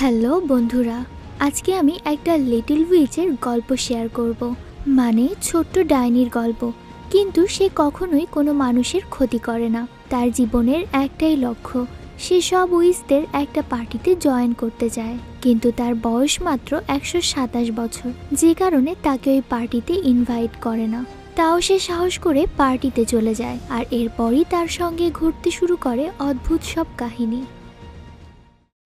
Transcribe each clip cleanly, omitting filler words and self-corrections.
Hello বন্ধুরা, আজকে আমি একটা লিটল উইচের গল্প শেয়ার করব। মানে ছোট্ট ডাইনির গল্প। কিন্তু সে কখনোই কোনো মানুষের ক্ষতি করে না। তার জীবনের একটাই লক্ষ্য, সে সব উইচদের একটা পার্টিতে জয়েন করতে যায়। কিন্তু তার বয়স মাত্র 127 বছর, যে কারণে তাকে ওই পার্টিতে ইনভাইট করে না। তাও সে সাহস করে পার্টিতে চলে যায়, আর এরপরই তার সঙ্গে ঘুরতে শুরু করে অদ্ভুত সব কাহিনী।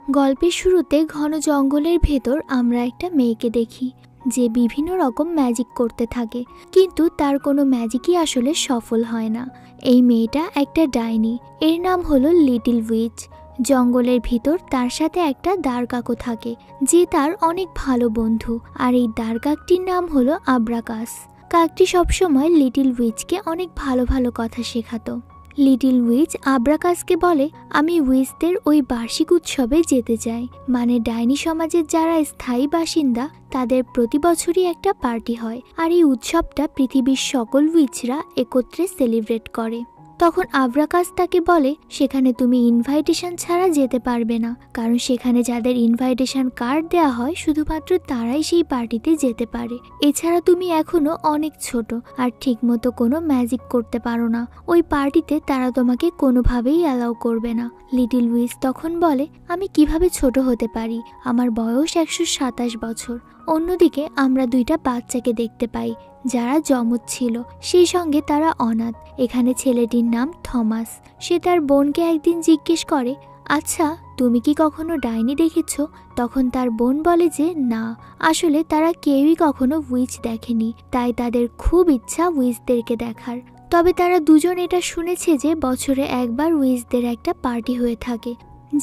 গল্পের শুরুতে ঘন জঙ্গলের ভেতর আমরা একটা মেয়েকে দেখি, যে বিভিন্ন রকম ম্যাজিক করতে থাকে, কিন্তু তার কোনো ম্যাজিকই আসলে সফল হয় না। এই মেয়েটা একটা ডাইনি, এর নাম হলো লিটল উইচ। জঙ্গলের ভিতর তার সাথে একটা দ্বারকাকও থাকে, যে তার অনেক ভালো বন্ধু, আর এই দ্বারকাকটির নাম হলো আব্রাকাস। কাকটি সবসময় লিটল উইচকে অনেক ভালো ভালো কথা শেখাতো। লিটল উইচ আব্রাকাসকে বলে, আমি উইচদের ওই বার্ষিক উৎসবে যেতে চাই। মানে ডাইনি সমাজের যারা স্থায়ী বাসিন্দা, তাদের প্রতি বছরই একটা পার্টি হয়, আর এই উৎসবটা পৃথিবীর সকল উইচরা একত্রে সেলিব্রেট করে। তখন আব্রাকাস তাকে বলে, সেখানে তুমি ইনভাইটেশন ছাড়া যেতে পারবে না, কারণ সেখানে যাদের ইনভাইটেশন কার্ড দেওয়া হয় শুধুমাত্র তারাই সেই পার্টিতে যেতে পারে। এছাড়া তুমি এখনো অনেক ছোট, আর ঠিকমতো কোনো ম্যাজিক করতে পারো না। ওই পার্টিতে তারা তোমাকে কোনোভাবেই অ্যালাউ করবে না। লিটল উইচ তখন বলে, আমি কিভাবে ছোট হতে পারি, আমার বয়স 127 বছর। অন্যদিকে আমরা দুইটা বাচ্চাকে দেখতে পাই, যারা যমজ ছিল, সেই সঙ্গে তারা অনাথ। এখানে ছেলেটির নাম থমাস। সে তার বোনকে একদিন জিজ্ঞেস করে, আচ্ছা তুমি কি কখনো ডাইনি দেখেছ? তখন তার বোন বলে যে না, আসলে তারা কেউই কখনো উইচ দেখেনি, তাই তাদের খুব ইচ্ছা উইচদেরকে দেখার। তবে তারা দুজন এটা শুনেছে যে বছরে একবার উইচদের একটা পার্টি হয়ে থাকে,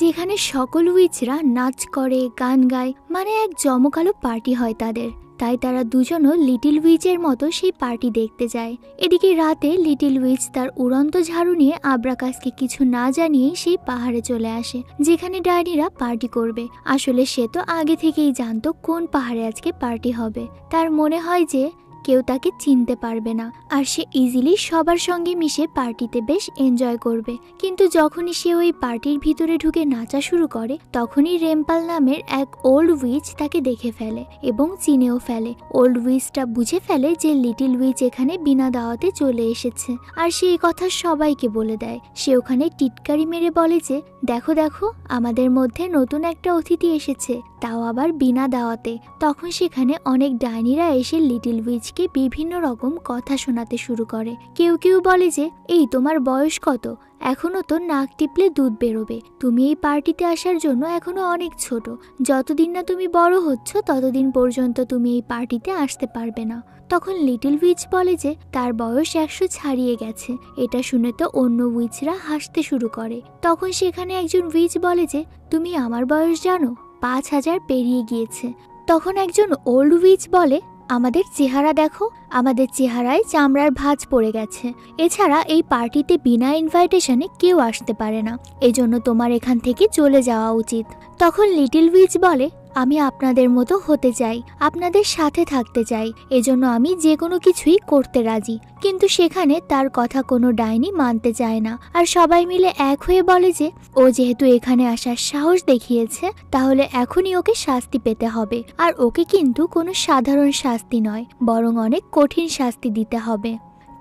যেখানে সকল উইচরা নাচ করে, গান গায়, মানে এক জমকালো পার্টি হয় তাদের। তাই তারা দুজনও লিটল উইচের মতো সেই পার্টি দেখতে যায়। এদিকে রাতে লিটল উইচ তার উড়ন্ত ঝাড়ু নিয়ে আব্রাকাসকে কিছু না জানিয়েই সেই পাহাড়ে চলে আসে, যেখানে ডাইনিরা পার্টি করবে। আসলে সে তো আগে থেকেই জানতো কোন পাহাড়ে আজকে পার্টি হবে। তার মনে হয় যে কেউ তাকে চিনতে পারবে না, আর সে ইজিলি সবার সঙ্গে মিশে পার্টিতে বেশ এনজয় করবে। কিন্তু যখনই সে ওই পার্টির ভিতরে ঢুকে নাচা শুরু করে, তখনই রেম্পাল নামের এক ওল্ড উইচ তাকে দেখে ফেলে এবং চিনেও ফেলে। ওল্ড উইচটা বুঝে ফেলে যে লিটল উইচ এখানে বিনা দাওয়াতে চলে এসেছে, আর সে এই কথা সবাইকে বলে দেয়। সে ওখানে টিটকারি মেরে বলে যে দেখো দেখো, আমাদের মধ্যে নতুন একটা অতিথি এসেছে, তাও আবার বিনা দাওয়াতে। তখন সেখানে অনেক ডাইনিরা এসে লিটল উইচকে বিভিন্ন রকম কথা শোনাতে শুরু করে। কেউ কেউ বলে যে এই তোমার বয়স কত, এখনো তো নাক টিপলে দুধ বেরোবে, তুমি এই পার্টিতে আসার জন্য এখনো অনেক ছোট, যতদিন না তুমি বড় হচ্ছ ততদিন পর্যন্ত তুমি এই পার্টিতে আসতে পারবে না। তখন লিটল উইচ বলে যে তার বয়স 100 ছাড়িয়ে গেছে। এটা শুনে তো অন্য উইচরা হাসতে শুরু করে। তখন সেখানে একজন উইচ বলে যে তুমি আমার বয়স জানো, 5000 পেরিয়ে গিয়েছে। তখন একজন ওল্ড উইচ বলে, আমাদের চেহারা দেখো, আমাদের চেহারায় চামড়ার ভাঁজ পড়ে গেছে। এছাড়া এই পার্টিতে বিনা ইনভাইটেশনে কেউ আসতে পারে না, এজন্য তোমার এখান থেকে চলে যাওয়া উচিত। তখন লিটল উইচ বলে, আমি আপনাদের মতো হতে চাই, আপনাদের সাথে থাকতে চাই, এজন্য আমি যে কোনো কিছুই করতে রাজি। কিন্তু সেখানে তার কথা কোনো ডাইনি মানতে চায় না, আর সবাই মিলে এক হয়ে বলে যে ও যেহেতু এখানে আসার সাহস দেখিয়েছে, তাহলে এখনই ওকে শাস্তি পেতে হবে। আর ওকে কিন্তু কোনো সাধারণ শাস্তি নয়, বরং অনেক কঠিন শাস্তি দিতে হবে।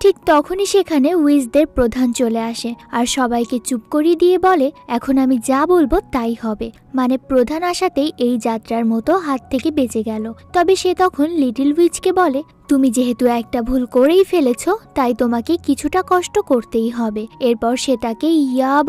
ঠিক তখনই সেখানে উইচদের প্রধান চলে আসে, আর সবাইকে চুপ করিয়ে দিয়ে বলে, এখন আমি যা বলবো তাই হবে। মানে প্রধান আসাতেই এই যাত্রার মতো হাত থেকে বেঁচে গেল। তবে সে তখন লিটল উইচকে বলে, তুমি যেহেতু একটা ভুল করেই ফেলেছো, তাই তোমাকে কিছুটা কষ্ট করতেই হবে। এরপর সে তাকে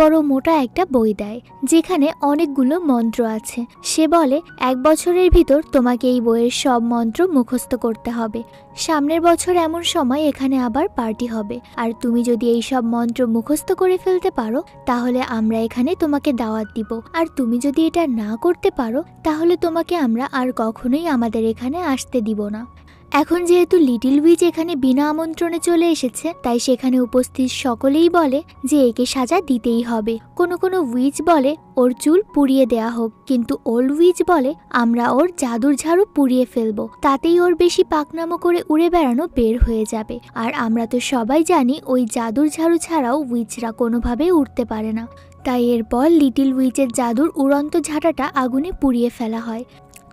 বড় মোটা একটা বই দেয়, যেখানে অনেকগুলো মন্ত্র আছে। সে বলে 1 বছরের ভিতর তোমাকে এই বইয়ের সব মন্ত্র মুখস্থ করতে হবে। সামনের বছর এমন সময় এখানে আবার পার্টি হবে, আর তুমি যদি এই সব মন্ত্র মুখস্থ করে ফেলতে পারো, তাহলে আমরা এখানে তোমাকে দাওয়াত দিব। আর তুমি যদি এটা না করতে পারো, তাহলে তোমাকে আমরা আর কখনোই আমাদের এখানে আসতে দিব না। এখন যেহেতু লিটল উইচ এখানে বিনা আমন্ত্রণে চলে এসেছে, তাই সেখানে উপস্থিত সকলেই বলে যে একে সাজা দিতেই হবে। কোনো কোনো উইচ বলে ওর চুল পুড়িয়ে দেয়া হোক, কিন্তু ওল্ড উইচ বলে আমরা ওর জাদুর ঝাড়ু পুড়িয়ে ফেলবো, তাতেই ওর বেশি পাকনামো করে উড়ে বেড়ানো বের হয়ে যাবে। আর আমরা তো সবাই জানি ওই জাদুর ঝাড়ু ছাড়াও উইচরা কোনোভাবে উঠতে পারে না। তাই এরপর লিটল উইচের জাদুর উড়ন্ত ঝাঁটাটা আগুনে পুড়িয়ে ফেলা হয়।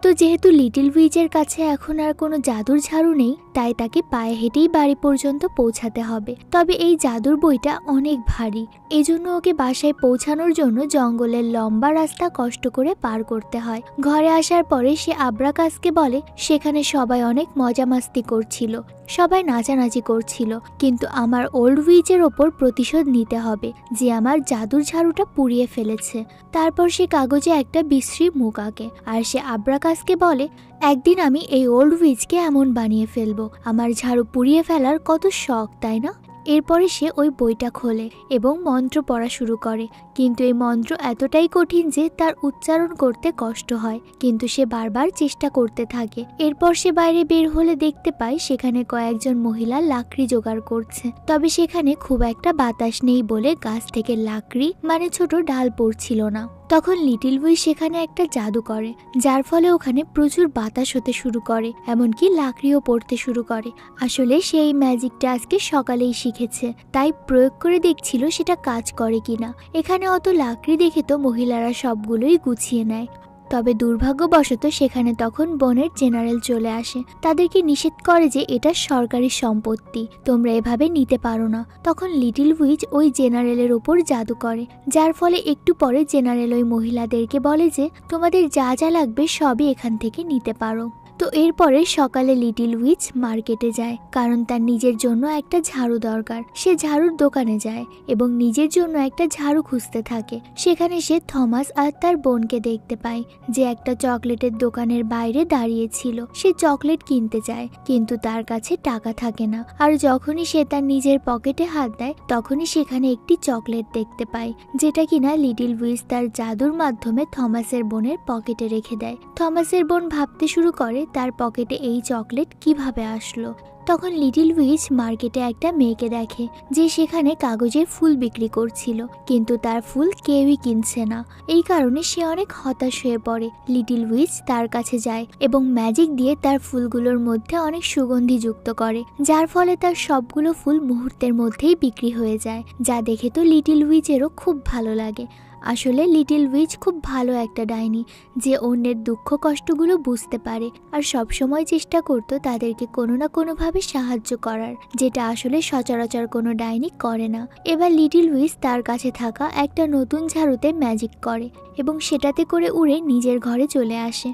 তো যেহেতু লিটল উইচের কাছে এখন আর কোনো জাদুর ঝাড়ু নেই, তাই তাকে পায়ে হেঁটেই বাড়ি পর্যন্ত পৌঁছাতে হবে। তবে এই জাদুর বইটা অনেক ভারী, এজন্য ওকে বাসায় পৌঁছানোর জন্য জঙ্গলের লম্বা রাস্তা কষ্ট করে পার করতে হয়। ঘরে আসার পরে সে আব্রাকাসকে বলে সেখানে সবাই অনেক মজা মাস্তি করছিল, সবাই নাচানাচি করছিল, কিন্তু আমার ওল্ড উইচের ওপর প্রতিশোধ নিতে হবে যে আমার জাদুর ঝাড়ুটা পুড়িয়ে ফেলেছে। তারপর সে কাগজে একটা বিশ্রী মুখ আঁকে আর সে আব্রাকাসকে বলে একদিন আমি এই ওল্ড উইচকে এমন বানিয়ে ফেলবো, আমার ঝাড়ু পুড়িয়ে ফেলার কত শখ, তাই না? এরপরে সে ওই বইটা খোলে এবং মন্ত্র পড়া শুরু করে, কিন্তু এই মন্ত্র এতটাই কঠিন যে তার উচ্চারণ করতে কষ্ট হয়, কিন্তু সে বারবার চেষ্টা করতে থাকে। এরপর সে বাইরে বের হলে দেখতে পায় সেখানে কয়েকজন মহিলা লাকড়ি জোগাড় করছে, তবে সেখানে খুব একটা বাতাস নেই বলে গাছ থেকে লাকড়ি মানে ছোট ডাল পড়ছিল না। তখন লিটল উইচ সেখানে একটা জাদু করে, যার ফলে ওখানে প্রচুর বাতাস হতে শুরু করে, এমনকি লাকড়িও পড়তে শুরু করে। আসলে সে এই ম্যাজিকটা আজকে সকালেই শিখেছে, তাই প্রয়োগ করে দেখছিল সেটা কাজ করে কিনা। এখানে অত লাকড়ি দেখে তো মহিলারা সবগুলোই গুছিয়ে নেয়। তবে দুর্ভাগ্যবশত সেখানে তখন বনের জেনারেল চলে আসে, তাদেরকে নিষেধ করে যে এটা সরকারি সম্পত্তি, তোমরা এভাবে নিতে পারো না। তখন লিটল উইচ ওই জেনারেলের ওপর জাদু করে, যার ফলে একটু পরে জেনারেল ওই মহিলাদেরকে বলে যে তোমাদের যা যা লাগবে সবই এখান থেকে নিতে পারো। তো এরপরে সকালে লিটল উইচ মার্কেটে যায়, কারণ তার নিজের জন্য একটা ঝাড়ু দরকার। সে ঝাড়ুর দোকানে যায় এবং নিজের জন্য একটা ঝাড়ু খুঁজতে থাকে। সেখানে সে থমাস আর তার বোনকে দেখতে পায়, যে একটা চকলেটের দোকানের বাইরে দাঁড়িয়ে ছিল। সে চকলেট কিনতে চায়, কিন্তু তার কাছে টাকা থাকে না। আর যখনই সে তার নিজের পকেটে হাত দেয়, তখনই সেখানে একটি চকলেট দেখতে পায়, যেটা কিনা লিটল উইচ তার জাদুর মাধ্যমে থমাসের বোনের পকেটে রেখে দেয়। থমাসের বোন ভাবতে শুরু করে তার পকেটে এই চকলেট কিভাবে আসলো। তখন লিটল উইচ মার্কেটে একটা মেয়েকে দেখে, যে সেখানে কাগজের ফুল বিক্রি করছিল, কিন্তু তার ফুল কেউই কিনছে না। এই কারণে সে অনেক হতাশ হয়ে পড়ে। লিটল উইচ তার কাছে যায় এবং ম্যাজিক দিয়ে তার ফুলগুলোর মধ্যে অনেক সুগন্ধি যুক্ত করে, যার ফলে তার সবগুলো ফুল মুহূর্তের মধ্যেই বিক্রি হয়ে যায়, যা দেখে তো লিটল উইচেরও খুব ভালো লাগে। আসলে লিটল উইচ খুব ভালো একটা ডাইনি, যে অন্যের দুঃখ কষ্টগুলো বুঝতে পারে আর সবসময় চেষ্টা করতো তাদেরকে কোনো না কোনোভাবে সাহায্য করার, যেটা আসলে সচরাচর কোনো ডাইনি করে না। এবার লিটল উইচ তার কাছে থাকা একটা নতুন ঝাড়ুতে ম্যাজিক করে এবং সেটাতে করে উড়ে নিজের ঘরে চলে আসে।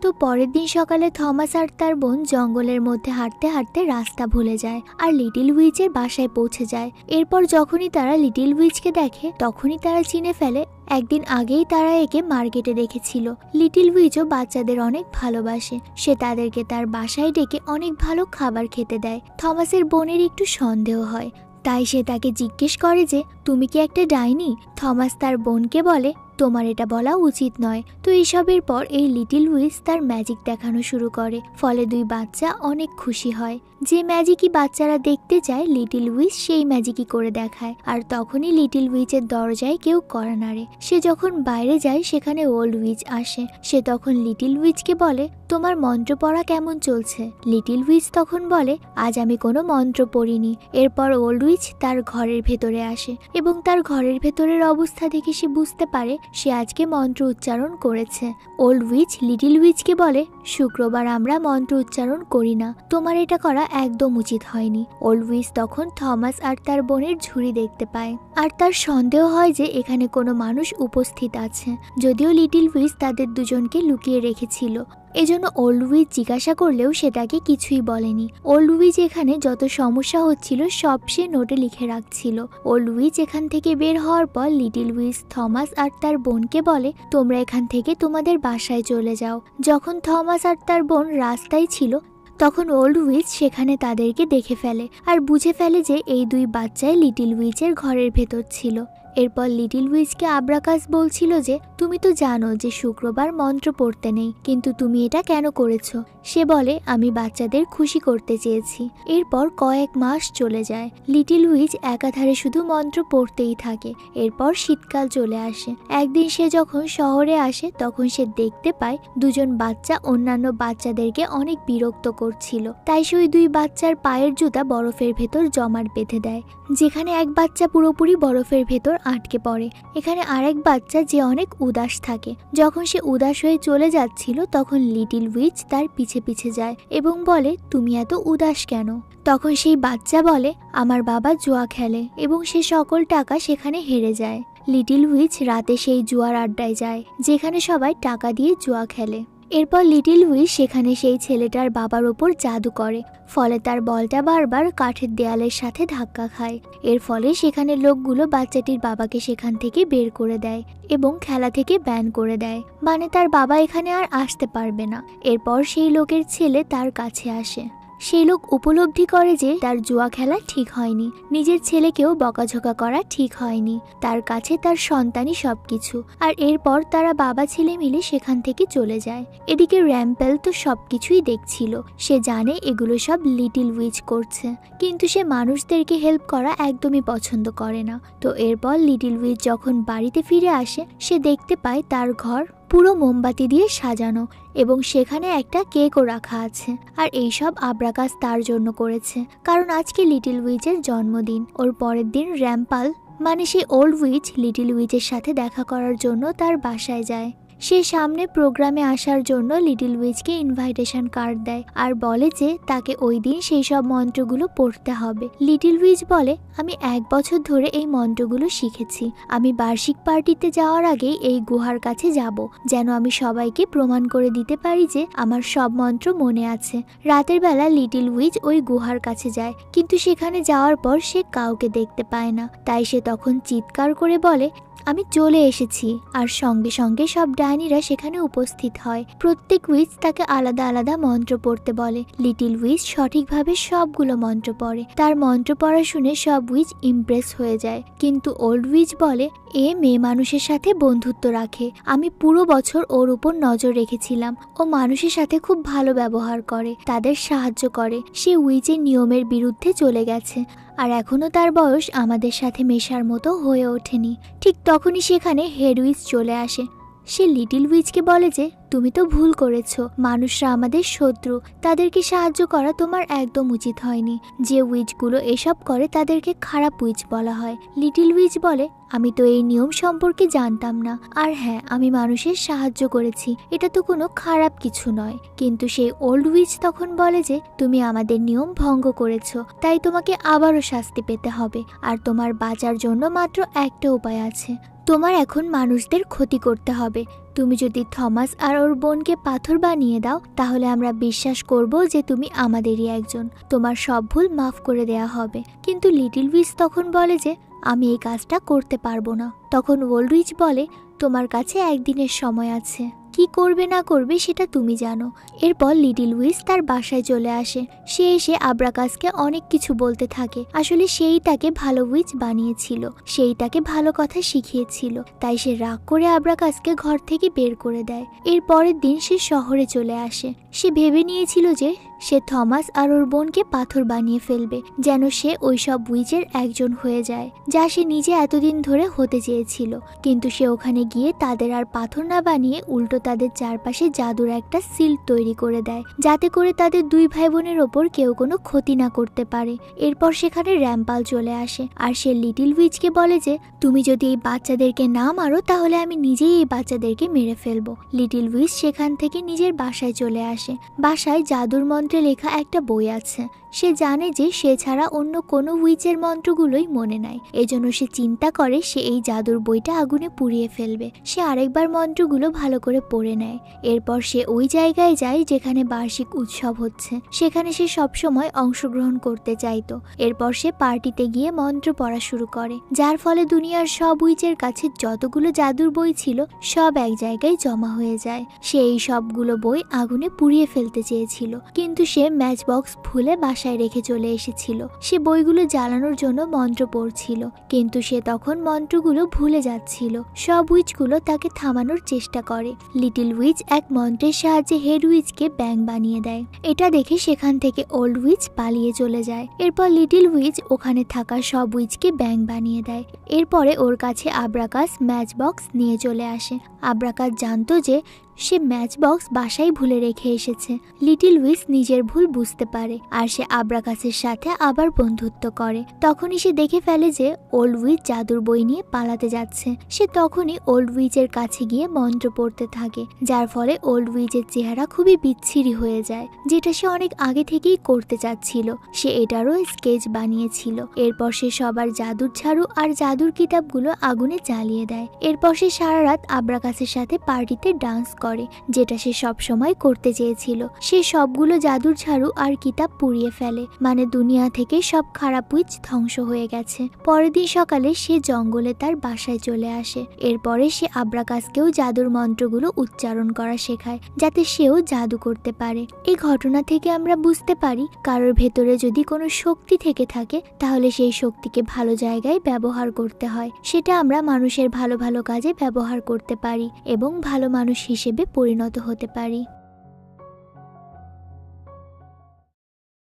তো পরের দিন সকালে থমাস আর তার বোন জঙ্গলের মধ্যে হাঁটতে হাঁটতে রাস্তা ভুলে যায় আর লিটল উইচের বাসায় পৌঁছে যায়। এরপর যখনই তারা লিটল উইচকে দেখে, তখনই তারা চিনে ফেলে একদিন আগেই তারা একে মার্কেটে দেখেছিল। লিটল উইচও বাচ্চাদের অনেক ভালোবাসে, সে তাদেরকে তার বাসায় ডেকে অনেক ভালো খাবার খেতে দেয়। থমাসের বোনের একটু সন্দেহ হয়, তাই সে তাকে জিজ্ঞেস করে যে তুমি কি একটা ডাইনি? থমাস তার বোনকে বলে তোমার এটা বলা উচিত নয়। তো এইসবের পর এই লিটল উইচ তার ম্যাজিক দেখানো শুরু করে, ফলে দুই বাচ্চা অনেক খুশি হয়। যে ম্যাজিকই বাচ্চারা দেখতে চায় লিটল উইচ সেই ম্যাজিকই করে দেখায়। আর তখনই লিটল উইচের দরজায় কেউ কড়া নাড়ে। সে যখন বাইরে যায় সেখানে ওল্ড উইচ আসে। সে তখন লিটল উইচকে বলে তোমার মন্ত্র পড়া কেমন চলছে? লিটল উইচ তখন বলে আজ আমি কোনো মন্ত্র পড়িনি। এরপর ওল্ড উইচ তার ঘরের ভেতরে আসে এবং তার ঘরের ভেতরের অবস্থা দেখে সে বুঝতে পারে সে আজকে মন্ত্র উচ্চারণ করেছে। ওল্ড উইচ লিটল উইচকে বলে শুক্রবার আমরা মন্ত্র উচ্চারণ করি না, তোমার এটা করা একদম উচিত হয়নি। ওল্ড উইচ তখন থমাস আর তার বোনের ঝুড়ি দেখতে পায় আর তার সন্দেহ হয় যে এখানে কোনো মানুষ উপস্থিত আছে, যদিও লিটল উইচ তাদের দুজনকে লুকিয়ে রেখেছিল। এজন্য ওল্ড উইচ জিজ্ঞাসা করলেও সে তাকে কিছুই বলেনি। ওল্ড উইচ এখানে যত সমস্যা হচ্ছিল সব সে নোটে লিখে রাখছিল। ওল্ড উইচ এখান থেকে বের হওয়ার পর লিটল উইচ থমাস আর তার বোনকে বলে তোমরা এখান থেকে তোমাদের বাসায় চলে যাও। যখন থমাস আর তার বোন রাস্তায় ছিল, তখন ওল্ড উইচ সেখানে তাদেরকে দেখে ফেলে আর বুঝে ফেলে যে এই দুই বাচ্চাই লিটল উইচের ঘরের ভেতর ছিল। এরপর লিটল উইচকে আব্রাকাস বলছিল যে তুমি তো জানো যে শুক্রবার মন্ত্র পড়তে নেই, কিন্তু তুমি এটা কেন করেছো? সে বলে আমি বাচ্চাদের খুশি করতে চেয়েছি। এরপর কয়েক মাস চলে যায়। লিটল উইচ একাধারে শুধু মন্ত্র পড়তেই থাকে। এরপর শীতকাল চলে আসে। একদিন সে যখন শহরে আসে তখন সে দেখতে পায় দুজন বাচ্চা অন্যান্য বাচ্চাদেরকে অনেক বিরক্ত করছিল। তাই সে ওই দুই বাচ্চার পায়ের জুতা বরফের ভেতর জমাট বেঁধে দেয়, যেখানে এক বাচ্চা পুরোপুরি বরফের ভেতর আটকে পড়ে। এখানে আরেক বাচ্চা যে অনেক উদাস থাকে। যখন সে উদাস হয়ে চলে যাচ্ছিল তখন লিটল উইচ তার পিছে পিছে যায় এবং বলে, তুমি এত উদাস কেন? তখন সেই বাচ্চা বলে, আমার বাবা জুয়া খেলে এবং সে সকল টাকা সেখানে হেরে যায়। লিটল উইচ রাতে সেই জুয়ার আড্ডায় যায় যেখানে সবাই টাকা দিয়ে জুয়া খেলে। এরপর লিটল উইচ সেখানে সেই ছেলেটার বাবার ওপর জাদু করে, ফলে তার বলটা বারবার কাঠের দেয়ালের সাথে ধাক্কা খায়। এর ফলে সেখানে লোকগুলো বাচ্চাটির বাবাকে সেখান থেকে বের করে দেয় এবং খেলা থেকে ব্যান করে দেয়, মানে তার বাবা এখানে আর আসতে পারবে না। এরপর সেই লোকের ছেলে তার কাছে আসে। সেই লোক উপলব্ধি করে যে তার জুয়া খেলা ঠিক হয়নি, নিজের ছেলেকেও বকাঝকা করা ঠিক হয়নি, তার কাছে তার সন্তানই সবকিছু। আর এরপর তারা বাবা ছেলে মিলে সেখান থেকে চলে যায়। এদিকে র্যাম্পেল তো সবকিছুই দেখছিল, সে জানে এগুলো সব লিটল উইচ করছে, কিন্তু সে মানুষদেরকে হেল্প করা একদমই পছন্দ করে না। তো এরপর লিটল উইচ যখন বাড়িতে ফিরে আসে সে দেখতে পায় তার ঘর পুরো মোমবাতি দিয়ে সাজানো এবং সেখানে একটা কেকও রাখা আছে। আর এইসব আব্রাকাস তার জন্য করেছে, কারণ আজকে লিটল উইচের জন্মদিন। ওর পরের দিন র্যাম্পাল মানে সেই ওল্ড উইচ লিটল উইচের সাথে দেখা করার জন্য তার বাসায় যায়। সে সামনে প্রোগ্রামে আসার জন্য লিটল উইচকে ইনভাইটেশন কার্ড দেয় আর বলে যে তাকে ওই দিন সেই সব মন্ত্রগুলো পড়তে হবে। লিটল উইচ বলে, আমি 1 বছর ধরে এই মন্ত্রগুলো শিখেছি, আমি বার্ষিক পার্টিতে যাওয়ার আগেই এই গুহার কাছে যাব, যেন আমি সবাইকে প্রমাণ করে দিতে পারি যে আমার সব মন্ত্র মনে আছে। রাতের বেলা লিটল উইচ ওই গুহার কাছে যায়, কিন্তু সেখানে যাওয়ার পর সে কাউকে দেখতে পায় না। তাই সে তখন চিৎকার করে বলে, আমি চলে এসেছি। আর সঙ্গে সঙ্গে সব ডাইনিরা সেখানে উপস্থিত হয়। প্রত্যেক উইচ তাকে আলাদা আলাদা মন্ত্র পড়তে বলে। লিটল উইচ সঠিকভাবে সবগুলো মন্ত্র পড়ে। তার মন্ত্র পড়া শুনে সব উইচ ইমপ্রেস হয়ে যায়, কিন্তু ওল্ড উইচ বলে, এ মেয়ে মানুষের সাথে বন্ধুত্ব রাখে, আমি পুরো বছর ওর উপর নজর রেখেছিলাম, ও মানুষের সাথে খুব ভালো ব্যবহার করে, তাদের সাহায্য করে। সে উইচের নিয়মের বিরুদ্ধে চলে গেছে আর এখনো তার বয়স আমাদের সাথে মেশার মতো হয়ে ওঠেনি। ঠিক তখনই সেখানে হেড উইচ চলে আসে। সে লিটল উইচকে বলে যে তুমি তো ভুল করেছো, মানুষরা আমাদের শত্রু, তাদেরকে সাহায্য করা তোমার একদম উচিত হয়নি। যে উইচগুলো এসব করে তাদেরকে খারাপ উইচ বলা হয়। লিটল উইচ বলে, আমি তো এই নিয়ম সম্পর্কে জানতাম না, আর হ্যাঁ আমি মানুষের সাহায্য করেছি, এটা তো কোনো খারাপ কিছু নয়। কিন্তু সেই ওল্ড উইচ তখন বলে যে তুমি আমাদের নিয়ম ভঙ্গ করেছো, তাই তোমাকে আবারও শাস্তি পেতে হবে, আর তোমার বাঁচার জন্য মাত্র একটা উপায় আছে, তোমার এখন মানুষদের ক্ষতি করতে হবে। তুমি যদি থমাস আর ওর বোনকে পাথর বানিয়ে দাও তাহলে আমরা বিশ্বাস করব যে তুমি আমাদেরই একজন, তোমার সব ভুল মাফ করে দেয়া হবে। কিন্তু লিটল উইচ তখন বলে যে আমি এই কাজটা করতে পারবো না। তখন ওল্ড উইচ বলে, তোমার কাছে একদিনের সময় আছে, কি করবে না করবে সেটা তুমি জানো। এরপর লিটল উইচ তার বাসায় চলে আসে। সে এসে আব্রাকাসকে অনেক কিছু বলতে থাকে। আসলে সেই তাকে ভালো উইচ বানিয়েছিল, সেই তাকে ভালো কথা শিখিয়েছিল, তাই সে রাগ করে আব্রাকাসকে ঘর থেকে বের করে দেয়। এর পরের দিন সে শহরে চলে আসে। সে ভেবে নিয়েছিল যে সে থমাস আর ওর বোনকে পাথর বানিয়ে ফেলবে, যেন সে ওইসব উইচের একজন হয়ে যায়, যা সে নিজে এতদিন ধরে হতে চেয়েছিল। কিন্তু সে ওখানে গিয়ে তাদের আর পাথর না বানিয়ে উল্টো তাদের চারপাশে জাদুর একটা সিল্ক তৈরি করে দেয়, যাতে করে তাদের 2 ভাই বোনের ওপর কেউ কোনো ক্ষতি না করতে পারে। এরপর সেখানে র্যাম্পাল চলে আসে আর সে লিটল উইচকে বলে যে তুমি যদি এই বাচ্চাদেরকে না মারো তাহলে আমি নিজেই এই বাচ্চাদেরকে মেরে ফেলবো। লিটল উইচ সেখান থেকে নিজের বাসায় চলে আসে। বাসায় জাদুর মন্ত্রে লেখা একটা বই আছে। সে জানে যে সে ছাড়া অন্য কোনো উইচের মন্ত্রগুলোই মনে নাই, এজন্য সে চিন্তা করে সে এই জাদুর বইটা আগুনে পুড়িয়ে ফেলবে। সে আরেকবার মন্ত্রগুলো ভালো করে পড়ে নেয়। এরপর সে ওই জায়গায় যায় যেখানে বার্ষিক উৎসব হচ্ছে, সেখানে সে সবসময় অংশগ্রহণ করতে চাইতো। এরপর সে পার্টিতে গিয়ে মন্ত্র পড়া শুরু করে, যার ফলে দুনিয়ার সব উইচের কাছে যতগুলো জাদুর বই ছিল সব এক জায়গায় জমা হয়ে যায়। সে এই সবগুলো বই আগুনে পুড়িয়ে ফেলতে চেয়েছিল, কিন্তু সে ম্যাচ বক্স ভুলে বাসায় রেখে চলে এসেছিল। সে বইগুলো জ্বালানোর জন্য মন্ত্র পড়ছিল, কিন্তু সে তখন মন্ত্রগুলো ভুলে যাচ্ছিল। সব উইচগুলো তাকে থামানোর চেষ্টা করে। লিটল উইচ এক মন্ত্রের সাহায্যে হেড উইচকে ব্যাং বানিয়ে দেয়। এটা দেখে সেখান থেকে ওল্ড উইচ পালিয়ে চলে যায়। এরপর লিটল উইচ ওখানে থাকা সব উইচকে ব্যাং বানিয়ে দেয়। এরপরে ওর কাছে আব্রাকাস ম্যাচ বক্স নিয়ে চলে আসে। আব্রাকাস জানতো যে সে ম্যাচ বক্স বাসায় ভুলে রেখে এসেছে। লিটল উইচ নিজের ভুল বুঝতে পারে আর সে আব্রাকাসের সাথে আবার বন্ধুত্ব করে। তখনই সে দেখে ফেলে যে ওল্ড উইচ জাদুর বই নিয়ে পালাতে যাচ্ছে। সে তখনই ওল্ড উইচের কাছে গিয়ে মন্ত্র পড়তে থাকে, যার ফলে ওল্ড উইচের চেহারা খুবই বিচ্ছিরি হয়ে যায়, যেটা সে অনেক আগে থেকেই করতে চাচ্ছিল। সে এটারও স্কেচ বানিয়েছিল। এরপর সে সবার জাদুর ঝাড়ু আর জাদুর কিতাবগুলো আগুনে জ্বালিয়ে দেয়। এরপর সে সারা রাত আব্রাকাসের সাথে পার্টিতে ডান্স করে, যেটা সে সব সময় করতে চেয়েছিল। সে সবগুলো জাদুর ঝাড়ু আর কিতাব পুড়িয়ে ফেলে, মানে দুনিয়া থেকে সব খারাপ উইচ ধ্বংস হয়ে গেছে। পরের দিন সকালে সে জঙ্গলে তার বাসায় চলে আসে। এরপরে সে আব্রাকাসকেও জাদুর মন্ত্রগুলো উচ্চারণ করা শেখায়, যাতে সেও জাদু করতে পারে। এই ঘটনা থেকে আমরা বুঝতে পারি, কারোর ভেতরে যদি কোনো শক্তি থেকে থাকে তাহলে সেই শক্তিকে ভালো জায়গায় ব্যবহার করতে হয়। সেটা আমরা মানুষের ভালো ভালো কাজে ব্যবহার করতে পারি এবং ভালো মানুষ হিসেবে পরিণত হতে পারি।